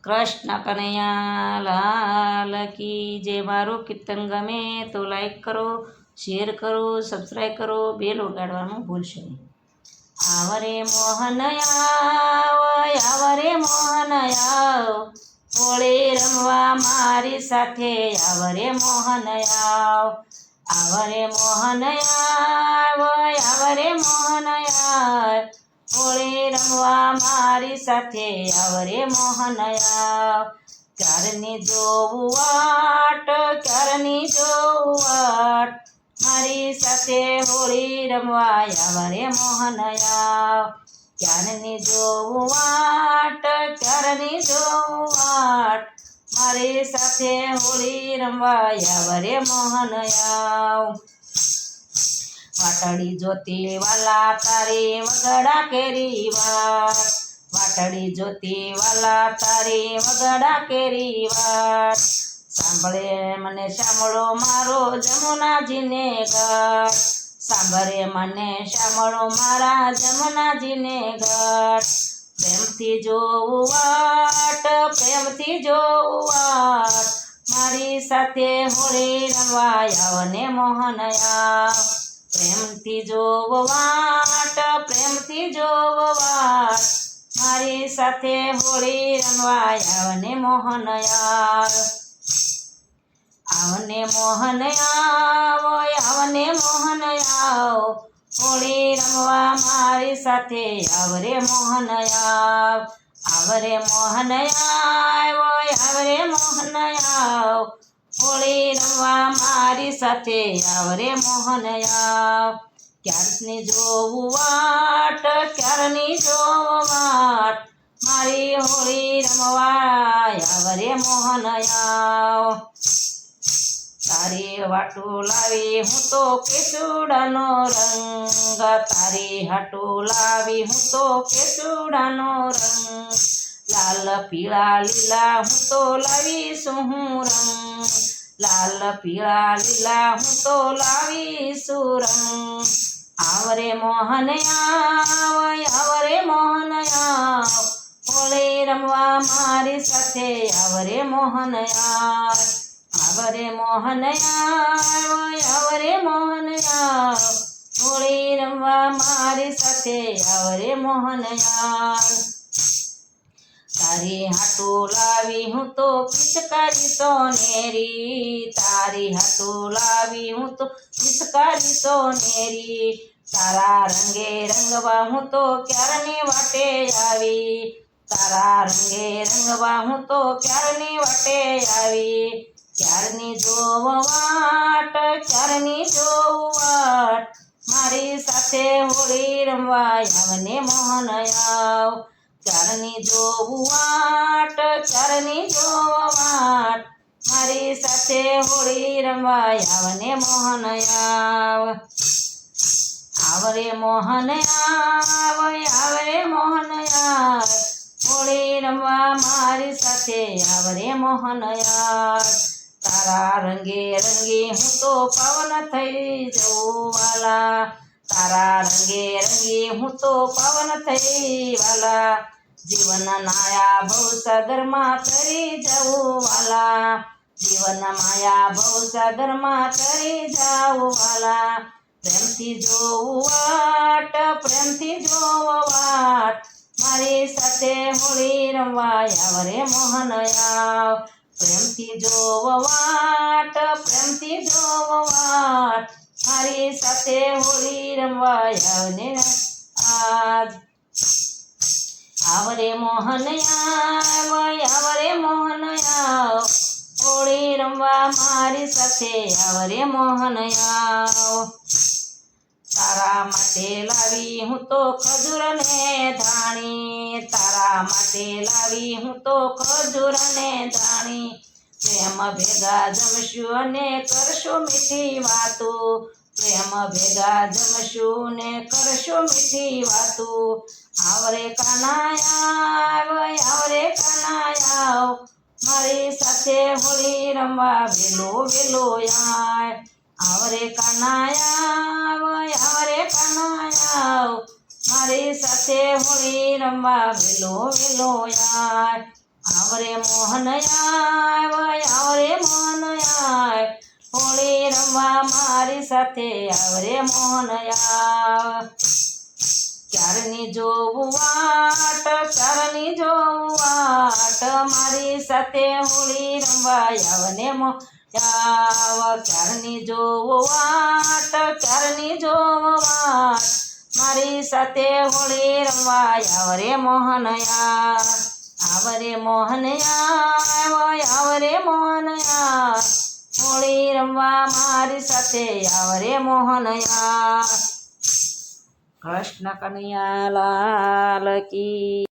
કૃષ્ણ કનૈયા લાલ કી જે મારું કીર્તન ગમે તો લાઈક કરો, શેર કરો, સબસ્ક્રાઈબ કરો, બેલ વગાડવાનું ભૂલશો નહીં. આવરે મોહન આવરે મોહન હોળી રમવા મારી સાથે આવરે મોહન આવરે મોહન આવરે મોહન હોળી રમવા મારી સાથે આવરે મોહન ક્યારની જોવું વાટ ક્યારની જોવું વાટ મારી સાથે હોળી રમવા આવરે મોહન ક્યારની જોવું વાટ ક્યારની જોવું વાટ મારી સાથે હોળી રમવા આવરે મોહન વાટડી જોતી વાલા તારી વગડા કેરી વાટ વાટડી જોતી વાલા તારી વગડા કેરી વાટ સાંભળે મને સાંભળો મારો જમુનાજીને ઘાટ સાંભળે મને સાંભળો મારા જમુનાજીને ઘાટ પ્રેમથી જોવું વાટ પ્રેમથી જોવું વાટ મારી સાથે હોળી રમવા આવને મોહન પ્રેમથી જોવો વાટ પ્રેમથી જોવો વાટ મારી સાથે હોળી રમવા આવને મોહન આવને મોહન આવને મોહન હોળી રમવા મારી સાથે આવરે મોહન આવરે મોહન આવરે મોહન હોળી રમવા મારી સાથે આવરે મોહન ક્યારની જોવું વાટ ક્યારની જોવું વાટ મારી હોળી રમવા આવરે મોહન તારી વાટું લાવી હું તો કેસુડાનો રંગ તારી હાટું લાવી હું તો કેસુડાનો રંગ લાલ પીળા લીલા હું તો લાવીશું હું રંગ લાલ પીળા લીલા હું તો લાવીશું રંગ આવરે મોહન આવરે મોહન હોળી રમવા મારી સાથે આવરે મોહન આવરે મોહન આવરે મોહન હોળી રમવા મારી સાથે આવરે મોહન તારી હાટું લાવી હું તો પિચકારી સોનેરી તારી હાટું લાવી હું તો પિચકારી સોનેરી તારા રંગે રંગવા હું તો ક્યારની વાટે આવી તારા રંગે રંગવા હું તો ક્યારની વાટે આવી ક્યારની જોવ વાટ ક્યારની જોવ વાટ મારી સાથે હોળી રમવા આવને મોહન ક્યારની જોવું વાટ ક્યારની જોવ વાટ મારી સાથે હોળી રમવા આવને મોહન આવરે મોહન આવરે મોહન હોળી રમવા મારી સાથે આવરે મોહન તારા રંગે રંગે હું તો પવન થઈ જઉં વાલા તારા રંગે રંગે હું તો પવન થઈ વાલા જીવન માયા ભવસાગરમાં તરી જવું વાલા જીવન માયા ભવસાગરમાં તરી જાવું વાલા પ્રેમથી જોવું વાટ પ્રેમથી જોવું વાટ મારી સાથે હોળી રમવા આવરે મોહન પ્રેમથી જોવો વાટ પ્રેમથી જોવો વાટ મારી સાથે હોળી રમવા આવને આજ આવરે મોહન આવરે મોહન હોળી રમવા મારી સાથે આવરે મોહન તારા માટે લાવી હું તો ખજૂર ને ધાણી તારા માટે લાવી હું તો ખજૂર ને ધાણી પ્રેમ ભેગા જમશું અને કરશું મીઠી વાતો પ્રેમ ભેગા જમશું ને કરશું મીઠી વાતો આવરે કાનાયા આવરે કાનાયા મારી સાથે હોળી રમવા વેલો વેલો આય આવરે કાનાયા આવરે કાનાયા મારી સાથે હોળી રમવા વેલો વેલો આય આવરે મોહન આવરે મોહન હોળી રમવા મારી સાથે આવરે મોહન ચારની જોવું વાટ મારી સાથે હોળી રમવા આવને ચારની જોવું વાટ મારી સાથે હોળી રમવા આવરે મોહન આવરે મોહન હોળી રમવા મારી સાથે આવરે મોહન કૃષ્ણ કનૈયા લાલ કી